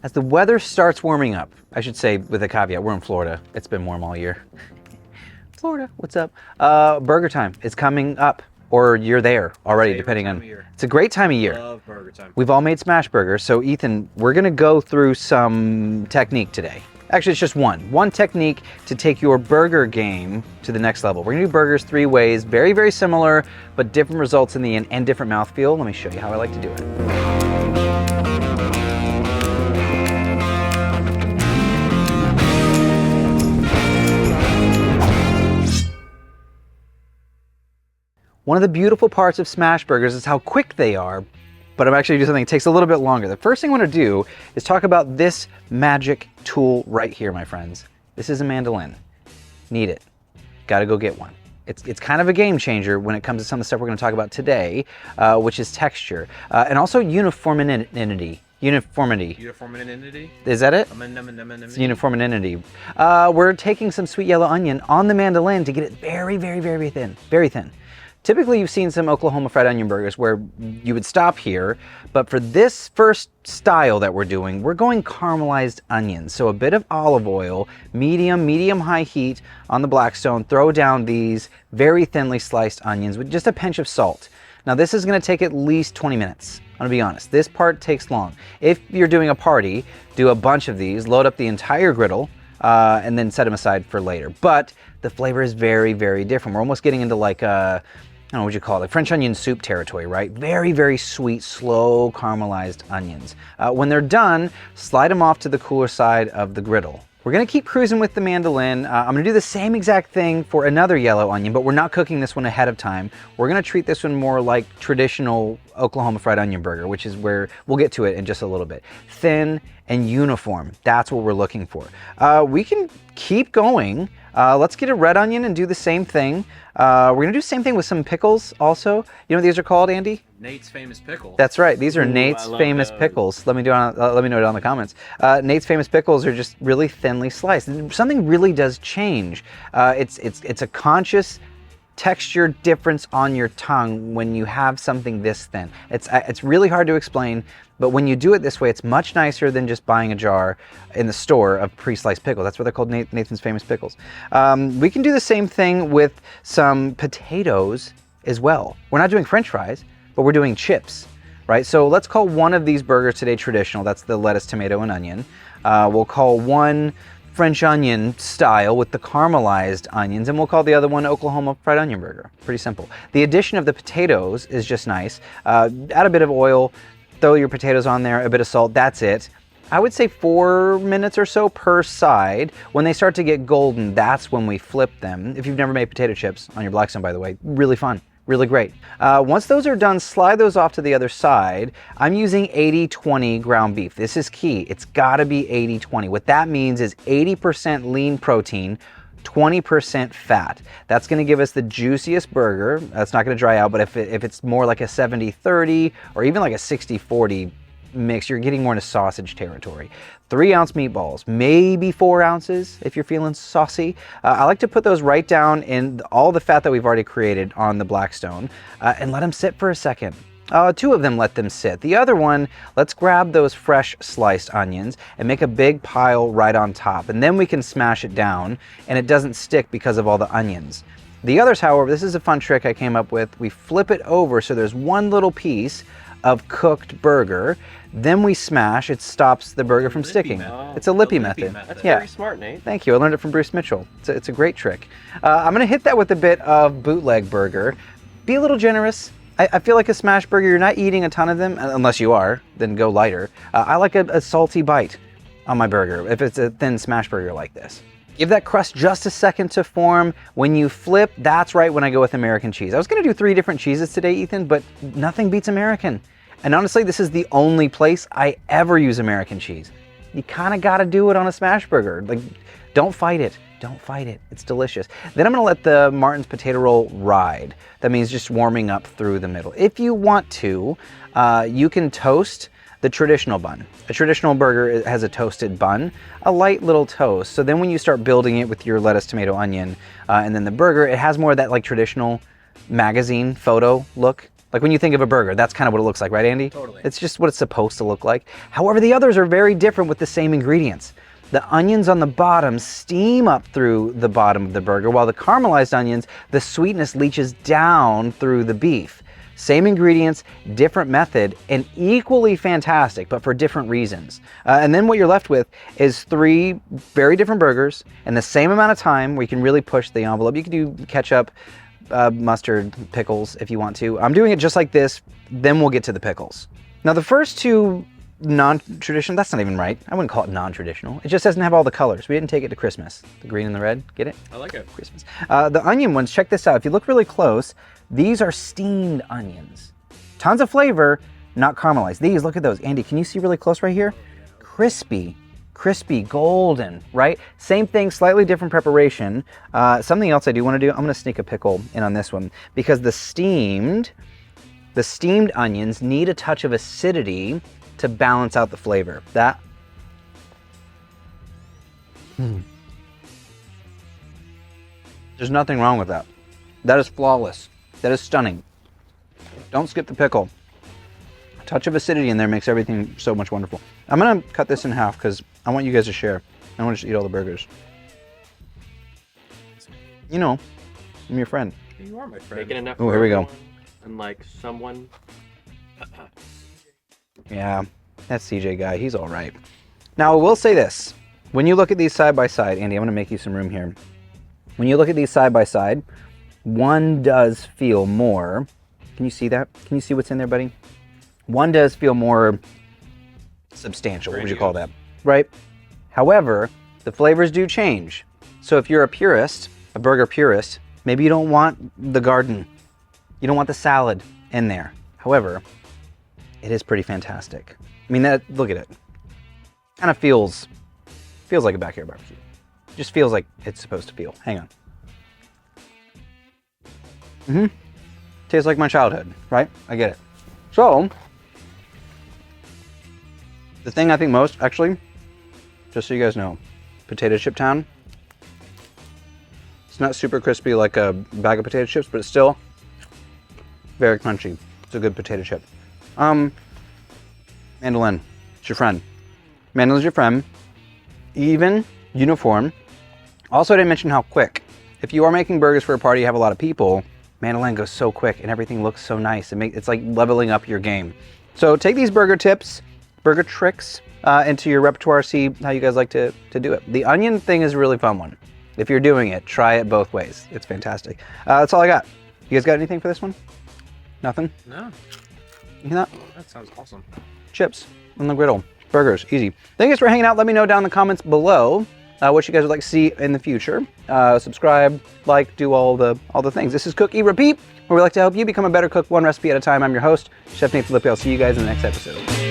As the weather starts warming up, I should say with a caveat, we're in Florida. It's been warm all year. Florida, what's up? Burger time is coming up, or you're there already, depending on. It's a great time of year. Love burger time. We've all made smash burgers, so Ethan, we're gonna go through some technique today. Actually, it's just one technique to take your burger game to the next level. We're gonna do burgers 3 ways, very, very similar, but different results in the end and different mouthfeel. Let me show you how I like to do it. One of the beautiful parts of smash burgers is how quick they are, but I'm actually doing something that takes a little bit longer. The first thing I want to do is talk about this magic tool right here, my friends. This is a mandolin. Need it. Gotta go get one. It's kind of a game changer when it comes to some of the stuff we're going to talk about today, which is texture, and also uniformity. Uniformity? Is that it? It's uniformity. We're taking some sweet yellow onion on the mandolin to get it very, very, very thin. Very thin. Typically, you've seen some Oklahoma fried onion burgers where you would stop here, but for this first style that we're doing, we're going caramelized onions. So a bit of olive oil, medium-high heat on the Blackstone, throw down these very thinly sliced onions with just a pinch of salt. Now this is gonna take at least 20 minutes. I'm gonna be honest, this part takes long. If you're doing a party, do a bunch of these, load up the entire griddle, and then set them aside for later. But the flavor is very, very different. We're almost getting into like a, I don't know what you call it, like French onion soup territory, right? Very, very sweet, slow caramelized onions. When they're done, slide them off to the cooler side of the griddle. We're gonna keep cruising with the mandolin. I'm gonna do the same exact thing for another yellow onion, but we're not cooking this one ahead of time. We're gonna treat this one more like traditional Oklahoma fried onion burger, which is where we'll get to it in just a little bit. Thin and uniform, that's what we're looking for. We can keep going. Let's get a red onion and do the same thing. We're gonna do the same thing with some pickles also. You know what these are called, Andy? Nate's Famous Pickle. That's right, these are Nate's Famous Pickles. Let me know it on the comments. Nate's Famous Pickles are just really thinly sliced. Something really does change. It's a conscious texture difference on your tongue when you have something this thin. It's really hard to explain, but when you do it this way, it's much nicer than just buying a jar in the store of pre-sliced pickles. That's why they're called Nathan's Famous Pickles. We can do the same thing with some potatoes as well. We're not doing French fries, but we're doing chips, right? So let's call one of these burgers today traditional. That's the lettuce, tomato, and onion. We'll call one French onion style with the caramelized onions, and we'll call the other one Oklahoma fried onion burger. Pretty simple. The addition of the potatoes is just nice. Add a bit of oil, throw your potatoes on there, a bit of salt, that's it. I would say 4 minutes or so per side. When they start to get golden, that's when we flip them. If you've never made potato chips on your Blackstone, by the way, really fun. Really great. Once those are done, slide those off to the other side. I'm using 80-20 ground beef. This is key. It's gotta be 80-20. What that means is 80% lean protein, 20% fat. That's gonna give us the juiciest burger. That's not gonna dry out, but if it's more like a 70-30 or even like a 60-40 mix, you're getting more into sausage territory. 3-ounce meatballs, maybe 4 ounces if you're feeling saucy. I like to put those right down in all the fat that we've already created on the Blackstone and let them sit for a second. 2 of them let them sit. The other one, let's grab those fresh sliced onions and make a big pile right on top, and then we can smash it down and it doesn't stick because of all the onions. The others, however, this is a fun trick I came up with. We flip it over so there's one little piece of cooked burger, then we smash, it stops the burger from sticking. It's a Lippy method. That's very smart, Nate. Thank you, I learned it from Bruce Mitchell. It's a great trick. I'm gonna hit that with a bit of bootleg burger. Be a little generous. I feel like a smash burger, you're not eating a ton of them, unless you are, then go lighter. I like a salty bite on my burger, if it's a thin smash burger like this. Give that crust just a second to form. When you flip, that's right when I go with American cheese. I was gonna do 3 different cheeses today, Ethan, but nothing beats American. And honestly, this is the only place I ever use American cheese. You kinda gotta do it on a smash burger. Like, don't fight it. Don't fight it. It's delicious. Then I'm gonna let the Martin's potato roll ride. That means just warming up through the middle. If you want to, you can toast the traditional bun. A traditional burger has a toasted bun, a light little toast. So then when you start building it with your lettuce, tomato, onion, and then the burger, it has more of that like traditional magazine photo look. Like when you think of a burger, that's kind of what it looks like, right, Andy? Totally. It's just what it's supposed to look like. However, the others are very different with the same ingredients. The onions on the bottom steam up through the bottom of the burger, while the caramelized onions, the sweetness leaches down through the beef. Same ingredients, different method, and equally fantastic, but for different reasons. And then what you're left with is 3 very different burgers in the same amount of time where you can really push the envelope. You can do ketchup, mustard, pickles if you want to. I'm doing it just like this, then we'll get to the pickles. Now the first 2 non-traditional, that's not even right. I wouldn't call it non-traditional. It just doesn't have all the colors. We didn't take it to Christmas. The green and the red, get it? I like it. Christmas. The onion ones, check this out. If you look really close, these are steamed onions. Tons of flavor, not caramelized. These, look at those. Andy, can you see really close right here? Crispy, golden, right? Same thing, slightly different preparation. Something else I do want to do, I'm going to sneak a pickle in on this one because the steamed onions need a touch of acidity to balance out the flavor. There's nothing wrong with that. That is flawless. That is stunning. Don't skip the pickle. A touch of acidity in there makes everything so much wonderful. I'm gonna cut this in half because I want you guys to share. I don't want to just eat all the burgers. You know, I'm your friend. You are my friend. Making enough. Oh, here we go. Unlike someone. Yeah, that CJ guy, he's all right. Now, I will say this. When you look at these side by side, Andy, I'm gonna make you some room here. When you look at these side by side, one does feel more, can you see that? Can you see what's in there, buddy? One does feel more substantial, what would you call that? Right? However, the flavors do change. So if you're a purist, a burger purist, maybe you don't want the garden. You don't want the salad in there. However, it is pretty fantastic. I mean, look at it. Kind of feels like a backyard barbecue. Just feels like it's supposed to feel. Hang on. Tastes like my childhood, right? I get it. So, the thing I think most, actually, just so you guys know, potato chip town. It's not super crispy like a bag of potato chips, but it's still very crunchy. It's a good potato chip. Mandolin, it's your friend. Mandolin's your friend. Even, uniform. Also, I didn't mention how quick. If you are making burgers for a party, you have a lot of people, mandolin goes so quick and everything looks so nice. It's like leveling up your game. So take these burger tips, burger tricks into your repertoire, see how you guys like to do it. The onion thing is a really fun one. If you're doing it, try it both ways. It's fantastic. That's all I got. You guys got anything for this one? Nothing? No. You hear that? That sounds awesome. Chips on the griddle. Burgers, easy. Thank you guys for hanging out. Let me know down in the comments below what you guys would like to see in the future. Subscribe, like, do all the things. This is Cook, Eat, Repeat, where we like to help you become a better cook one recipe at a time. I'm your host, Chef Nathan Lippy. I'll see you guys in the next episode.